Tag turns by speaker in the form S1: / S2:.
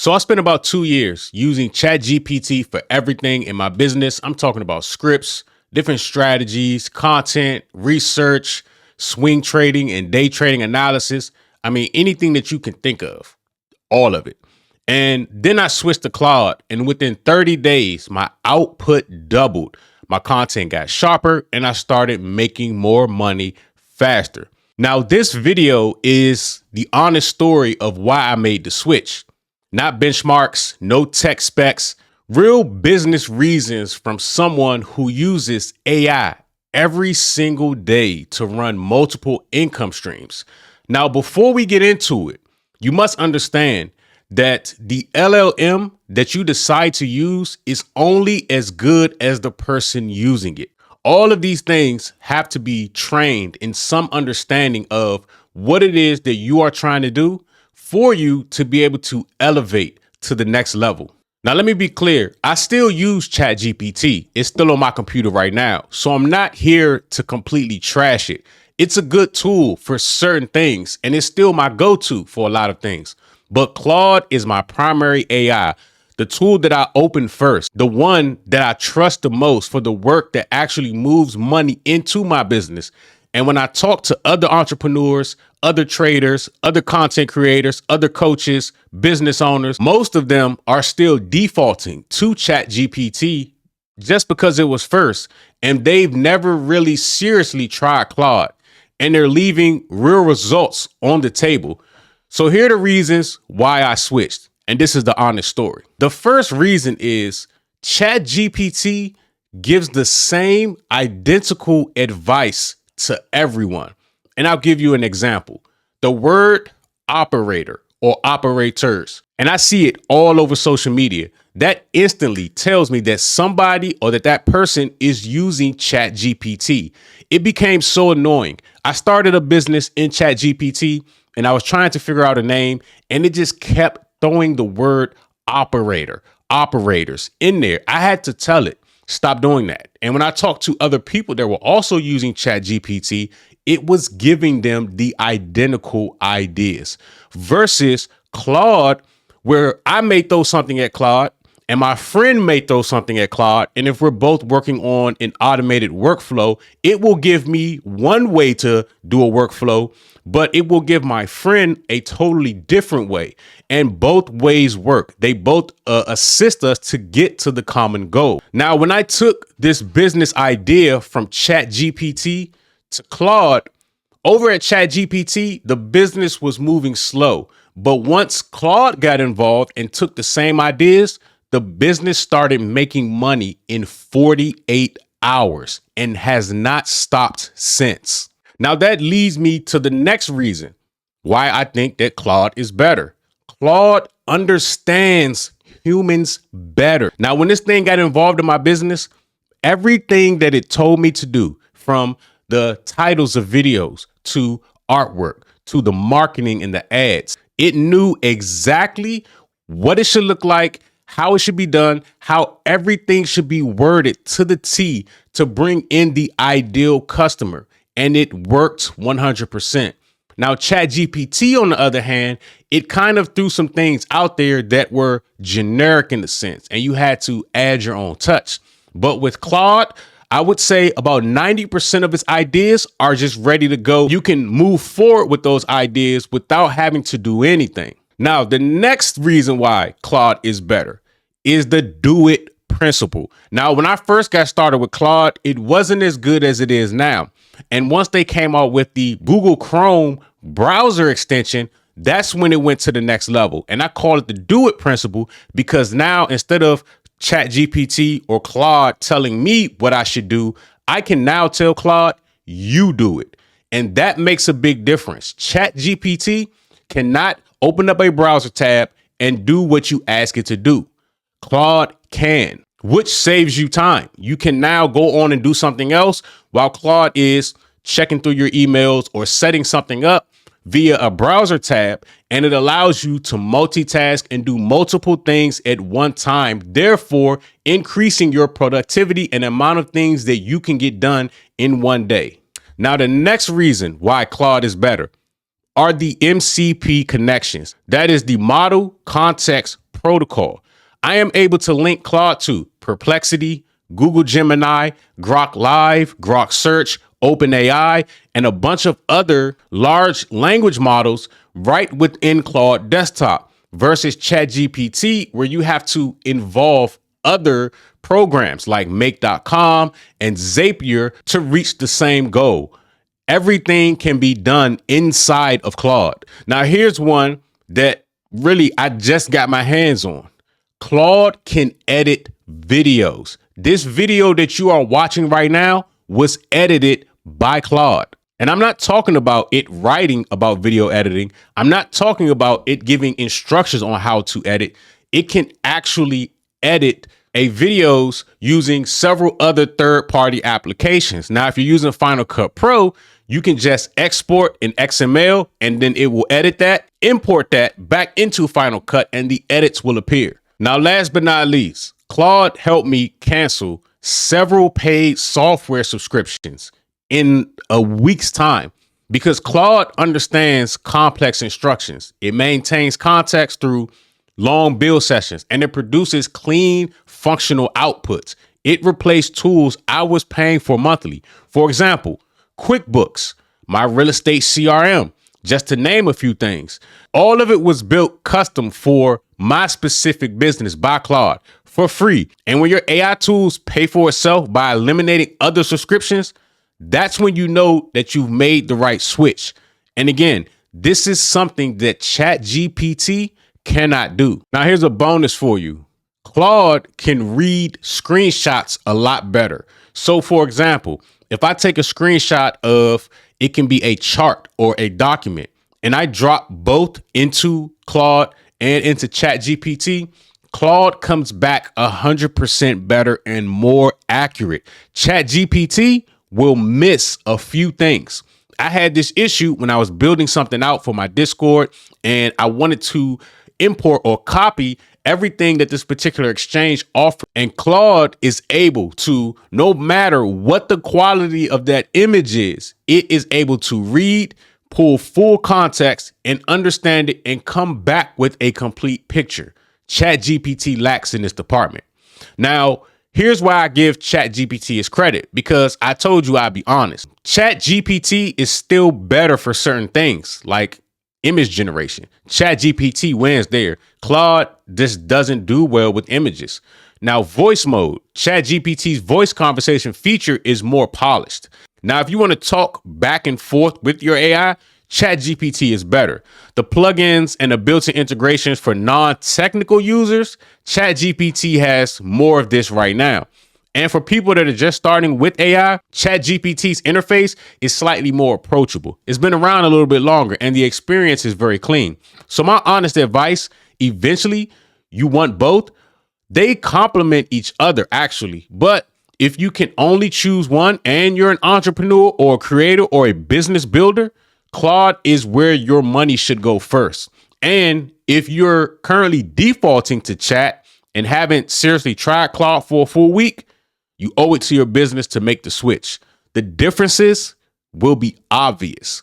S1: So I spent about 2 years using ChatGPT for everything in my business. I'm talking about scripts, different strategies, content, research, swing trading, and day trading analysis. I mean, anything that you can think of, all of it. And then I switched to Claude, and within 30 days, my output doubled. My content got sharper, and I started making more money faster. Now, this video is the honest story of why I made the switch. Not benchmarks, no tech specs, real business reasons from someone who uses AI every single day to run multiple income streams. Now, before we get into it, you must understand that the LLM that you decide to use is only as good as the person using it. All of these things have to be trained in some understanding of what it is that you are trying to do for you to be able to elevate to the next level. Now, let me be clear. I still use ChatGPT. It's still on my computer right now. So I'm not here to completely trash it. It's a good tool for certain things, and it's still my go-to for a lot of things. But Claude is my primary AI, the tool that I open first, the one that I trust the most for the work that actually moves money into my business. And when I talk to other entrepreneurs, other traders, other content creators, other coaches, business owners, most of them are still defaulting to ChatGPT just because it was first. And they've never really seriously tried Claude. And they're leaving real results on the table. So here are the reasons why I switched. And this is the honest story. The first reason is ChatGPT gives the same identical advice to everyone. And I'll give you an example. The word operator or operators, and I see it all over social media. That instantly tells me that somebody or that person is using ChatGPT. It became so annoying. I started a business in ChatGPT and I was trying to figure out a name, and it just kept throwing the word operator, operators in there. I had to tell it, stop doing that. And when I talked to other people that were also using ChatGPT, it was giving them the identical ideas versus Claude, where I may throw something at Claude and my friend may throw something at Claude. And if we're both working on an automated workflow, it will give me one way to do a workflow, but it will give my friend a totally different way. And both ways work. They both assist us to get to the common goal. Now, when I took this business idea from ChatGPT to Claude, over at ChatGPT, the business was moving slow. But once Claude got involved and took the same ideas, the business started making money in 48 hours and has not stopped since. Now, that leads me to the next reason why I think that Claude is better. Claude understands humans better. Now, when this thing got involved in my business, everything that it told me to do, from the titles of videos to artwork to the marketing and the ads, it knew exactly what it should look like, how it should be done, how everything should be worded to the T to bring in the ideal customer. And it worked 100%. Now, ChatGPT, on the other hand, it kind of threw some things out there that were generic in a sense, and you had to add your own touch. But with Claude, I would say about 90% of its ideas are just ready to go. You can move forward with those ideas without having to do anything. Now, the next reason why Claude is better is the do it principle. Now, when I first got started with Claude, it wasn't as good as it is now. And once they came out with the Google Chrome browser extension, that's when it went to the next level. And I call it the do it principle because now, instead of ChatGPT or Claude telling me what I should do, I can now tell Claude, you do it. And that makes a big difference. ChatGPT cannot open up a browser tab and do what you ask it to do. Claude can, which saves you time. You can now go on and do something else while Claude is checking through your emails or setting something up via a browser tab, and it allows you to multitask and do multiple things at one time, therefore increasing your productivity and amount of things that you can get done in one day. Now, the next reason why Claude is better are the MCP connections. That is the model, context, protocol. I am able to link Claude to Perplexity, Google Gemini, Grok Live, Grok Search, OpenAI, and a bunch of other large language models right within Claude Desktop versus ChatGPT, where you have to involve other programs like Make.com and Zapier to reach the same goal. Everything can be done inside of Claude. Now, here's one that really I just got my hands on. Claude can edit videos. This video that you are watching right now was edited by Claude. And I'm not talking about it writing about video editing. I'm not talking about it giving instructions on how to edit. It can actually edit videos using several other third-party applications. Now, if you're using Final Cut Pro, you can just export in XML and then it will edit that, import that back into Final Cut, and the edits will appear. Now, last but not least, Claude helped me cancel several paid software subscriptions in a week's time because Claude understands complex instructions. It maintains context through long build sessions, and it produces clean, functional outputs. It replaced tools I was paying for monthly. For example, QuickBooks, my real estate CRM, just to name a few things. All of it was built custom for my specific business by Claude for free. And when your AI tools pay for itself by eliminating other subscriptions, that's when you know that you've made the right switch. And again, this is something that ChatGPT cannot do. Now, here's a bonus for you. Claude can read screenshots a lot better. So, for example, if I take a screenshot of, it can be a chart or a document, and I drop both into Claude and into ChatGPT, Claude comes back 100% better and more accurate. ChatGPT will miss a few things. I had this issue when I was building something out for my Discord, and I wanted to import or copy everything that this particular exchange offered. And Claude is able to, no matter what the quality of that image is, it is able to read, pull full context, and understand it and come back with a complete picture. ChatGPT lacks in this department. Now, here's why I give ChatGPT its credit, because I told you I'd be honest. ChatGPT is still better for certain things like image generation. ChatGPT wins there. Claude just doesn't do well with images. Now, voice mode. ChatGPT's voice conversation feature is more polished. Now, if you want to talk back and forth with your AI, ChatGPT is better. The plugins and the built-in integrations for non-technical users, ChatGPT has more of this right now. And for people that are just starting with AI, ChatGPT's interface is slightly more approachable. It's been around a little bit longer and the experience is very clean. So my honest advice, eventually you want both. They complement each other actually, but if you can only choose one and you're an entrepreneur or a creator or a business builder, Claude is where your money should go first. And if you're currently defaulting to chat and haven't seriously tried Claude for a full week, you owe it to your business to make the switch. The differences will be obvious.